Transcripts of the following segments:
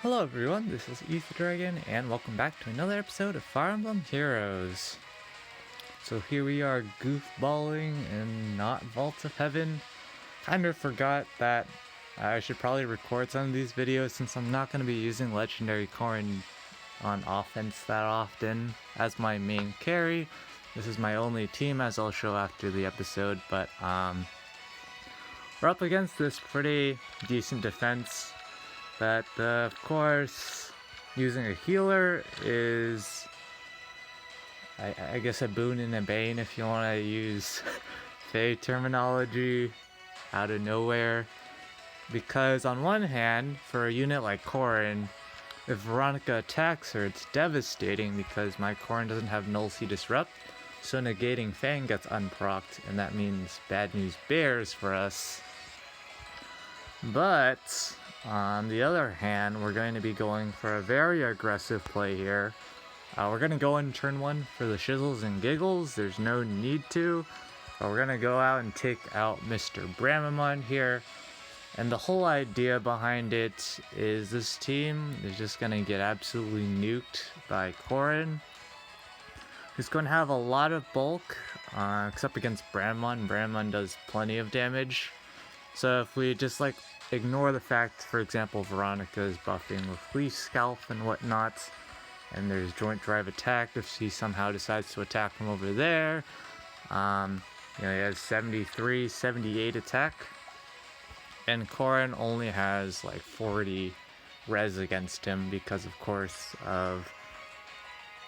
Hello everyone, this is Ether Dragon, and welcome back to another episode of Fire Emblem Heroes. So here we are goofballing in not Vaults of Heaven. Kind of forgot that I should probably record some of these videos since I'm not going to be using Legendary Corrin on offense that often as my main carry. This is my only team, as I'll show after the episode, but we're up against this pretty decent defense. But of course, using a healer is, I guess, a boon and a bane if you want to use Fae terminology out of nowhere. Because on one hand, for a unit like Corrin, if Veronica attacks her, it's devastating because my Corrin doesn't have Null C Disrupt, so negating Fang gets unprocced, and that means bad news bears for us. But on the other hand, we're going to be going for a very aggressive play here. We're going to go in turn 1 for the shizzles and giggles. There's no need to. But we're going to go out and take out Mr. Bramamon here. And the whole idea behind it is this team is just going to get absolutely nuked by Corrin, who's going to have a lot of bulk, except against Bramamon. Bramamon does plenty of damage. So if we just ignore the fact, for example, Veronica is buffing with Leaf Scalp and whatnot, and there's Joint Drive Attack if she somehow decides to attack from over there. He has 73, 78 attack, and Corrin only has 40 res against him because, of course, of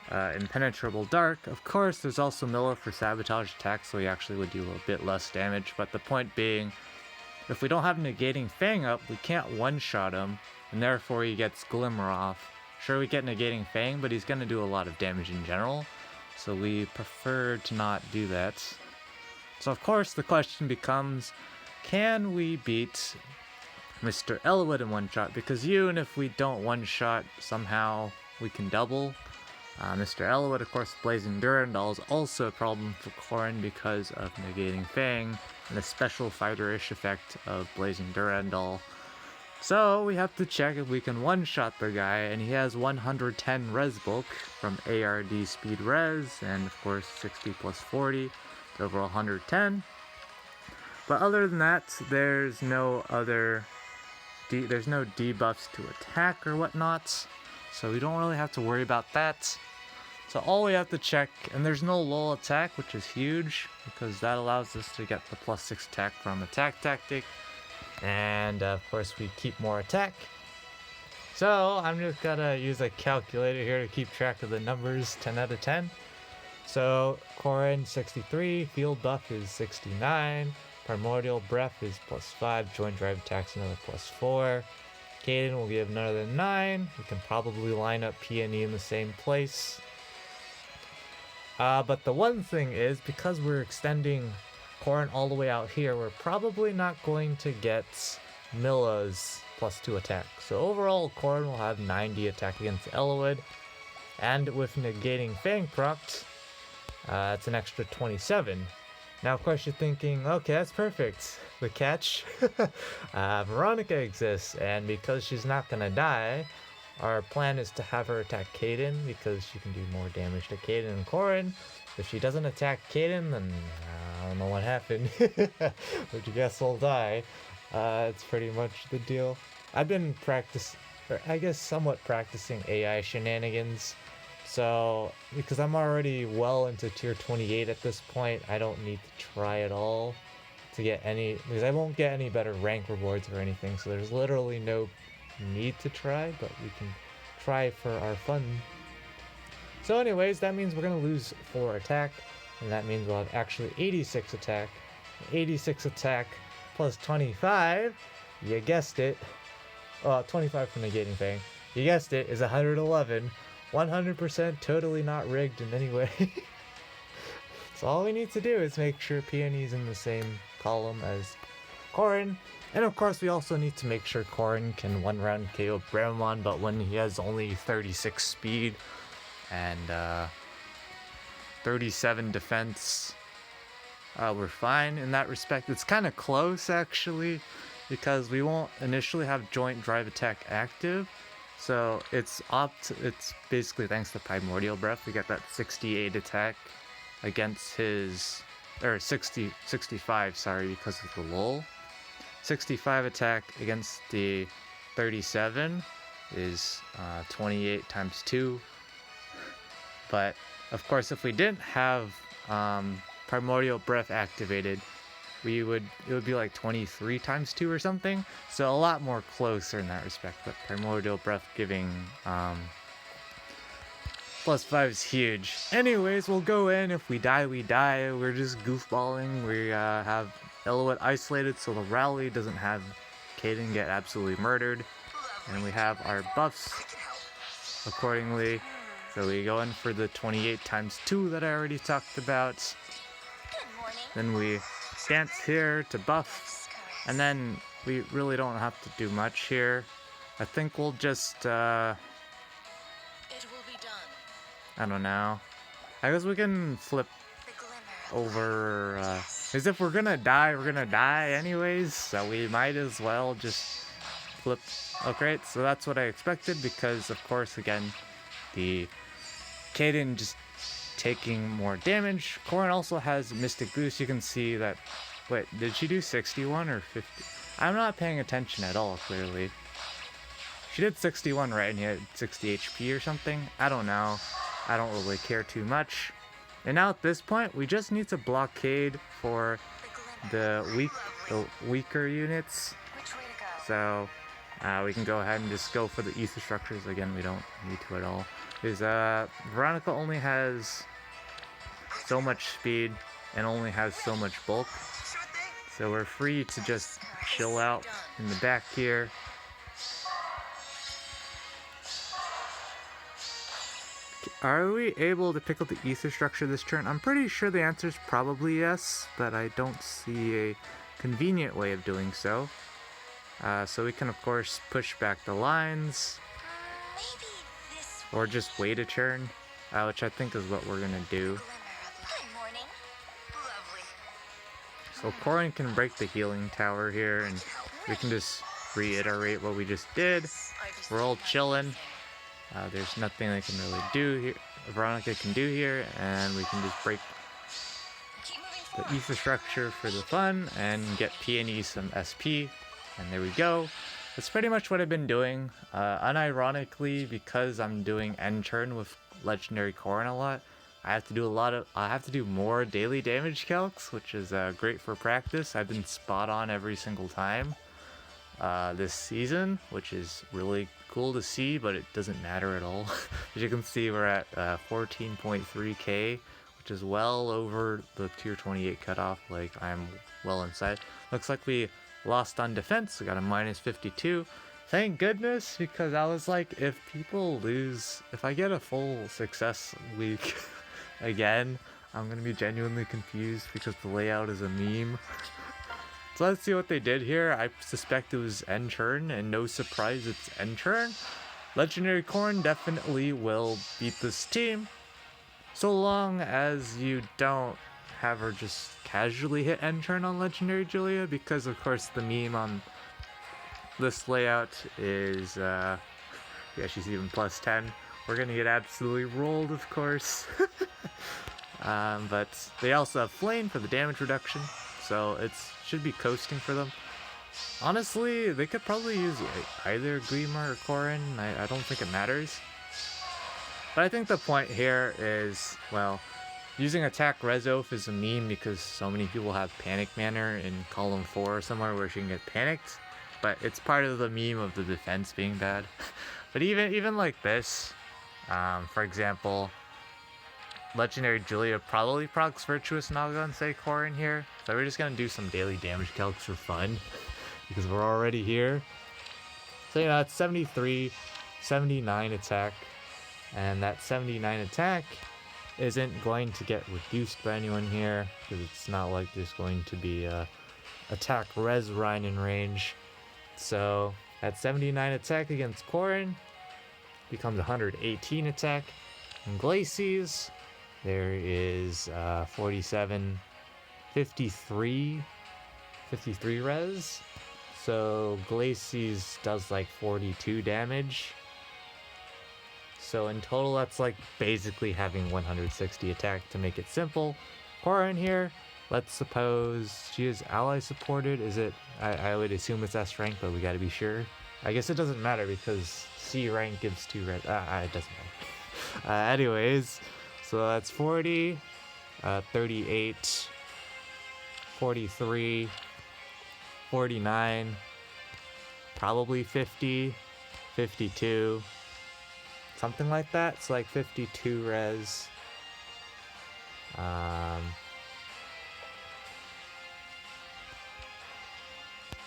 Impenetrable Dark. Of course, there's also Milla for Sabotage attack, so he actually would do a little bit less damage, but the point being, if we don't have negating Fang up, we can't one-shot him, and therefore he gets Glimmer off. Sure, we get negating Fang, but he's going to do a lot of damage in general, so we prefer to not do that. So of course the question becomes, can we beat Mr. Elwood in one-shot? Because even if we don't one-shot, somehow we can double. Mr. Elwood, of course, Blazing Durandal is also a problem for Corrin because of negating Fang and the special fighter-ish effect of Blazing Durandal. So we have to check if we can one-shot the guy, and he has 110 res bulk from ARD speed res, and of course 60 plus 40, overall 110. But other than that, there's no debuffs to attack or whatnot, so we don't really have to worry about that. So all we have to check, and there's no lull attack, which is huge, because that allows us to get the +6 attack from attack tactic, and of course we keep more attack. So I'm just gonna use a calculator here to keep track of the numbers, 10 out of 10. So Corrin 63, field buff is 69, primordial breath is +5, joint drive attack's another +4, Kaden will give another 9, we can probably line up Peony in the same place. But the one thing is, because we're extending Corrin all the way out here, we're probably not going to get Milla's +2 attack. So overall, Corrin will have 90 attack against Elwood, and with negating Fang procced, it's an extra 27. Now, of course, you're thinking, okay, that's perfect. The catch, Veronica exists, and because she's not gonna die, our plan is to have her attack Kaden, because she can do more damage to Kaden and Corrin. If she doesn't attack Kaden, then I don't know what happened. But you guess we'll die. It's pretty much the deal. I've been somewhat practicing AI shenanigans. So, because I'm already well into tier 28 at this point, I don't need to try at all to get because I won't get any better rank rewards or anything, so there's literally no need to try, but we can try for our fun. So anyways, that means we're going to lose 4 attack, and that means we'll have actually 86 attack. 86 attack plus 25, you guessed it, 25 for negating Fang, you guessed it, is 111. 100% totally not rigged in any way. So all we need to do is make sure Peony's in the same column as Corrin. And of course we also need to make sure Corrin can one-round KO Bramamon, but when he has only 36 speed and 37 defense, we're fine in that respect. It's kind of close actually, because we won't initially have joint drive attack active, So it's basically thanks to Primordial Breath, we get that 68 attack against his, or 65, sorry, because of the lull. 65 attack against the 37 is 28 times 2. But of course, if we didn't have Primordial Breath activated, it would be like 23 times 2 or something. So a lot more closer in that respect. But Primordial Breath giving +5 is huge. Anyways, we'll go in. If we die, we die. We're just goofballing. We have Eloit isolated so the rally doesn't have Caden get absolutely murdered. And we have our buffs accordingly. So we go in for the 28 times 2 that I already talked about. Then we dance here to buff. And then we really don't have to do much here. I think we'll just, I don't know. I guess we can flip over, because if we're gonna die, we're gonna die anyways. So we might as well just flip. Oh, great. So that's what I expected because, of course, again, the Caden just taking more damage. Corrin also has Mystic Boost. You can see that. Wait, did she do 61 or 50? I'm not paying attention at all, clearly. She did 61, right? And he had 60 HP or something? I don't know. I don't really care too much. And now at this point, we just need to blockade for the weaker units. So we can go ahead and just go for the ether structures. Again, we don't need to at all. Because Veronica only has so much speed and only has so much bulk. So we're free to just chill out in the back here. Are we able to pick up the ether structure this turn? I'm pretty sure the answer is probably yes, but I don't see a convenient way of doing so. So we can of course push back the lines, or just wait a turn, which I think is what we're gonna do. So Corrin can break the healing tower here, and we can just reiterate what we just did. We're all chilling. There's nothing they can really do here. Veronica can do here, and we can just break the ether structure for the fun and get Peony some SP. And there we go. That's pretty much what I've been doing. Unironically, because I'm doing end turn with Legendary Corrin a lot, I have to do more daily damage calcs, which is great for practice. I've been spot on every single time this season, which is really cool to see, but it doesn't matter at all. As you can see, we're at 14.3k, which is well over the tier 28 cutoff. Like, I'm well inside. Looks like we lost on defense. We got a -52. Thank goodness, because I was like, if people lose, if I get a full success week again, I'm gonna be genuinely confused because the layout is a meme. So let's see what they did here. I suspect it was end turn, and no surprise, it's end turn. Legendary Corrin definitely will beat this team, so long as you don't have her just casually hit end turn on Legendary Julia, because of course the meme on this layout is, yeah, she's even +10. We're gonna get absolutely rolled, of course. But they also have Flame for the damage reduction, so it should be coasting for them. Honestly, they could probably use either Gleamer or Corrin. I don't think it matters. But I think the point here is, well, using Attack Resolve is a meme because so many people have Panic Manor in column 4 or somewhere where she can get panicked. But it's part of the meme of the defense being bad. But even like this, for example, Legendary Julia probably procs Virtuous Naga and say Corrin here. So we're just gonna do some daily damage calcs for fun because we're already here. So you know, it's 73, 79 attack, and that 79 attack isn't going to get reduced by anyone here because it's not like there's going to be a attack res Rhine in range. So that 79 attack against Corrin becomes 118 attack. And Glacies, there is 47, 53 res. So Glacies does like 42 damage. So in total, that's like basically having 160 attack to make it simple. Corrin here, let's suppose she is ally supported. Is it? I would assume it's S rank, but we gotta be sure. I guess it doesn't matter because C rank gives 2 red. It doesn't matter. Anyways, so that's 40, 38, 43, 49, probably 50, 52, something like that. It's like 52 res.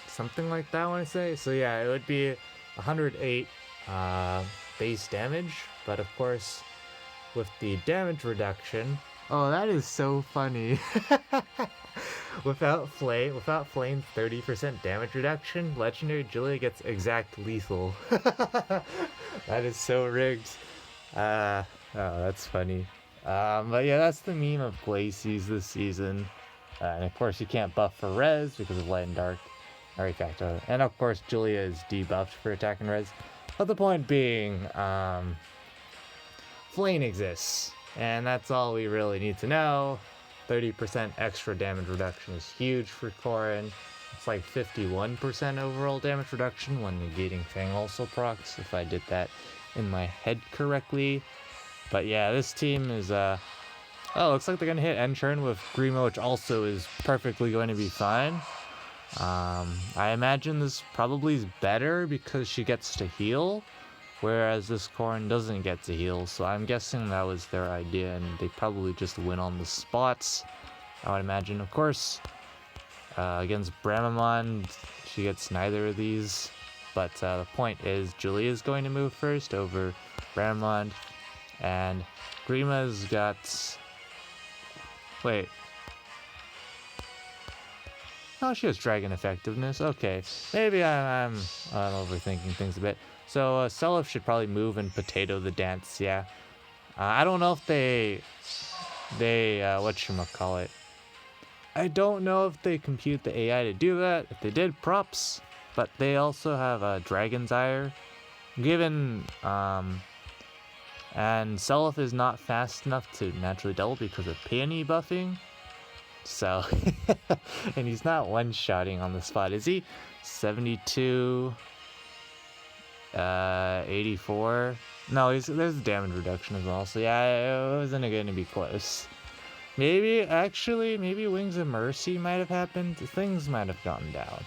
Something like that, I want to say. So yeah, it would be 108 base damage, but of course with the damage reduction. Oh, that is so funny. Without Flame's 30% damage reduction, Legendary Julia gets exact lethal. That is so rigged. Oh, that's funny. But yeah, that's the meme of Glacies this season. And of course you can't buff for res because of Light and Dark. Factor. And of course Julia is debuffed for attack and res. But the point being, Flame exists. And that's all we really need to know. 30% extra damage reduction is huge for Corrin. It's like 51% overall damage reduction when negating Fang also procs, if I did that in my head correctly. But yeah, this team is, oh, looks like they're gonna hit Enchurn with Grima, which also is perfectly going to be fine. I imagine this probably is better because she gets to heal, whereas this Corrin doesn't get to heal, so I'm guessing that was their idea and they probably just win on the spots, I would imagine. Of course, against Bramamon, she gets neither of these, but the point is Julia is going to move first over Bramamon, and Grima's got... Wait. Oh, she has Dragon Effectiveness. Okay, maybe I'm overthinking things a bit. So Seliph should probably move and Potato the Dance, yeah. I don't know if they whatchamacallit. I don't know if they compute the AI to do that. If they did, props. But they also have Dragon's Ire. Given, and Seliph is not fast enough to naturally double because of Peony buffing. So, and he's not one-shotting on the spot, is he? 72, 84. No, there's damage reduction as well. So yeah, it wasn't going to be close. Maybe Wings of Mercy might have happened. Things might have gone down.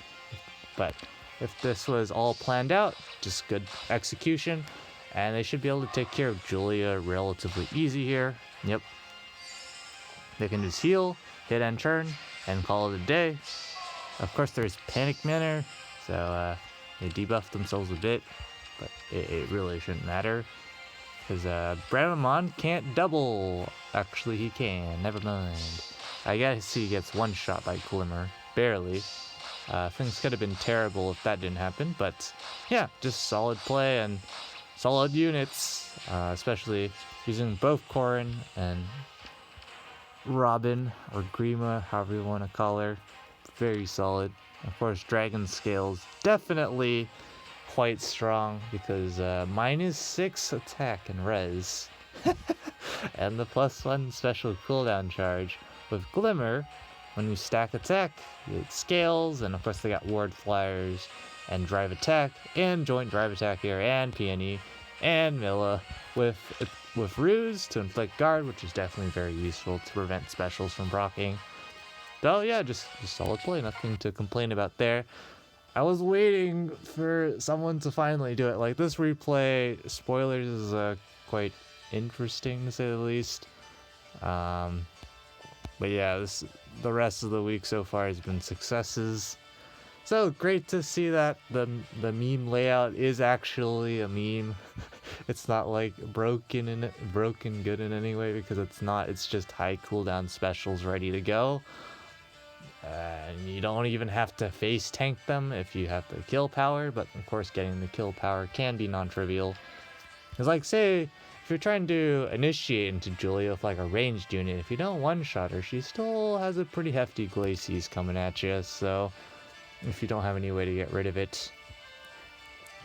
But if this was all planned out, just good execution, and they should be able to take care of Julia relatively easy here. Yep. They can just heal, hit and turn, and call it a day. Of course, there's Panic Manner, so they debuff themselves a bit, but it really shouldn't matter. Because Bramamon can't double. Actually, he can. Never mind. I guess he gets one shot by Glimmer. Barely. Things could have been terrible if that didn't happen, but yeah, just solid play and solid units, especially using both Corrin and Robin, or Grima, however you want to call her. Very solid. Of course, Dragon Scales definitely quite strong because -6 attack and res and the +1 special cooldown charge. With Glimmer, when you stack attack, it scales, and of course they got ward flyers and drive attack and joint drive attack here, and Peony and Milla with Ruse to inflict guard, which is definitely very useful to prevent specials from proccing. So yeah, just solid play, nothing to complain about there. I was waiting for someone to finally do it. Like, this replay, spoilers, is quite interesting to say the least. But yeah, the rest of the week so far has been successes. So great to see that the meme layout is actually a meme. It's not like broken good in any way, because it's not. It's just high cooldown specials ready to go. And you don't even have to face tank them if you have the kill power, but of course getting the kill power can be non-trivial. Because, like, say, if you're trying to initiate into Julia with like a ranged unit, if you don't one-shot her, she still has a pretty hefty Glacies coming at you, so if you don't have any way to get rid of it.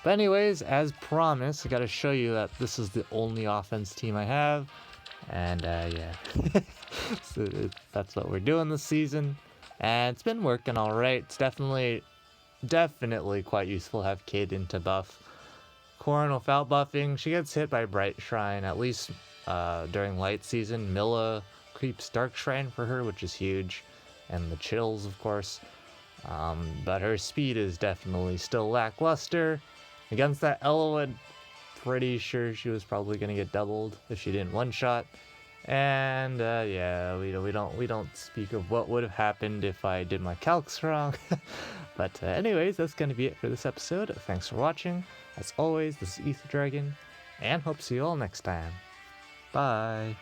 But anyways, as promised, I gotta show you that this is the only offense team I have. And yeah, so that's what we're doing this season. And it's been working alright. It's definitely quite useful to have Kid into buff. Corrin without buffing, she gets hit by Bright Shrine, at least during light season. Milla creeps Dark Shrine for her, which is huge. And the chills, of course. But her speed is definitely still lackluster. Against that Elowood, pretty sure she was probably gonna get doubled if she didn't one-shot. And yeah, we don't speak of what would have happened if I did my calcs wrong. But anyways, that's gonna be it for this episode. Thanks for watching. As always, this is Ether Dragon, and hope to see you all next time. Bye.